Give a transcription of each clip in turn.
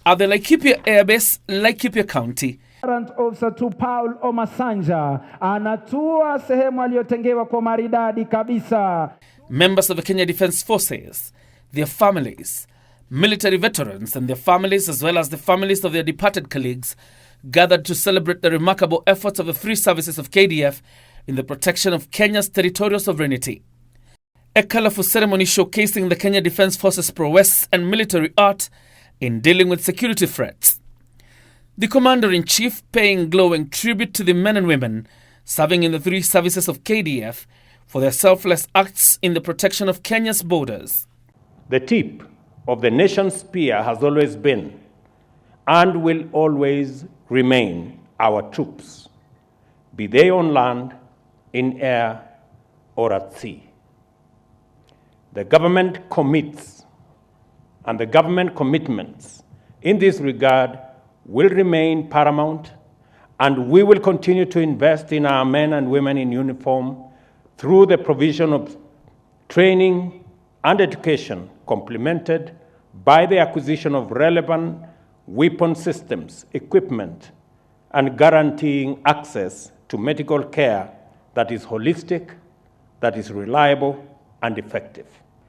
at the Laikipia Airbase, Laikipia County. Warrant Officer to Paul Omasanja anatua sehemu aliyotengewa kwa maridadi kabisa. Members of the Kenya Defence Forces, their families, military veterans and their families, as well as the families of their departed colleagues, gathered to celebrate the remarkable efforts of the three services of KDF in the protection of Kenya's territorial sovereignty. A colourful ceremony showcasing the Kenya Defence Forces prowess and military art in dealing with security threats. The Commander-in-Chief paying glowing tribute to the men and women serving in the three services of KDF for their selfless acts in the protection of Kenya's borders. The tip of the nation's spear has always been and will always remain our troops, be they on land, in air, or at sea. The government commits, and the government commitments in this regard will remain paramount, and we will continue to invest in our men and women in uniform through the provision of training and education, complemented by the acquisition of relevant weapon systems, equipment, and guaranteeing access to medical care that is holistic, that is reliable, and effective.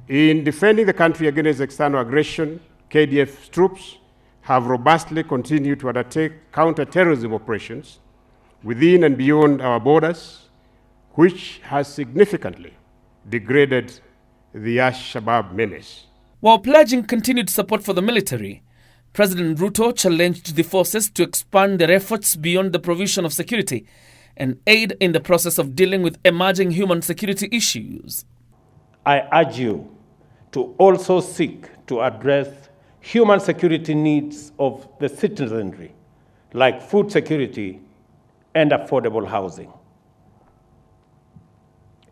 In defending the country against external aggression, KDF troops have robustly continued to undertake counter-terrorism operations within and beyond our borders, which has significantly degraded the Al-Shabaab menace. While pledging continued support for the military, President Ruto challenged the forces to expand their efforts beyond the provision of security and aid in the process of dealing with emerging human security issues. I urge you to also seek to address human security needs of the citizenry, like food security and affordable housing.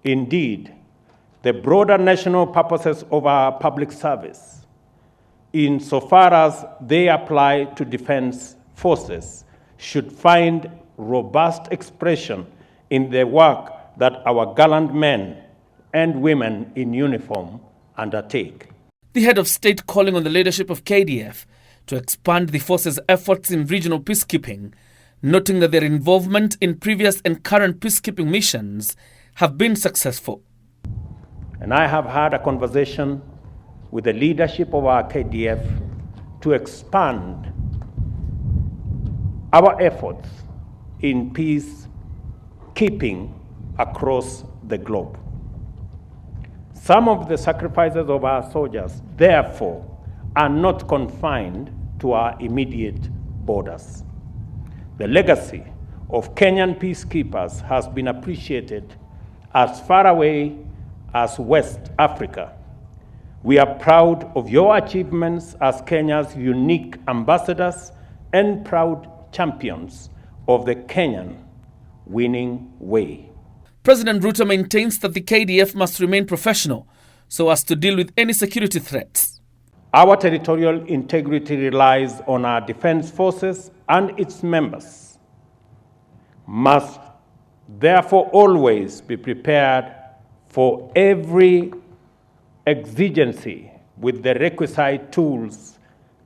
Indeed, the broader national purposes of our public service, insofar as they apply to defense forces, should find robust expression in the work that our gallant men and women in uniform undertake. The head of state calling on the leadership of KDF to expand the force's efforts in regional peacekeeping, noting that their involvement in previous and current peacekeeping missions have been successful. And I have had a conversation with the leadership of our KDF to expand our efforts in peacekeeping across the globe. Some of the sacrifices of our soldiers, therefore, are not confined to our immediate borders. The legacy of Kenyan peacekeepers has been appreciated as far away as West Africa. We are proud of your achievements as Kenya's unique ambassadors and proud champions of the Kenyan winning way. President Ruto maintains that the KDF must remain professional so as to deal with any security threats. Our territorial integrity relies on our defense forces, and its members must therefore always be prepared for every exigency with the requisite tools,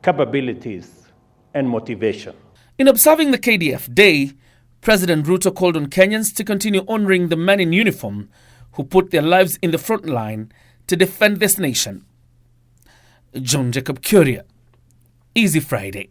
capabilities, and motivation. In observing the KDF Day, President Ruto called on Kenyans to continue honoring the men in uniform who put their lives in the front line to defend this nation. John Jacob Curia, Easy Friday.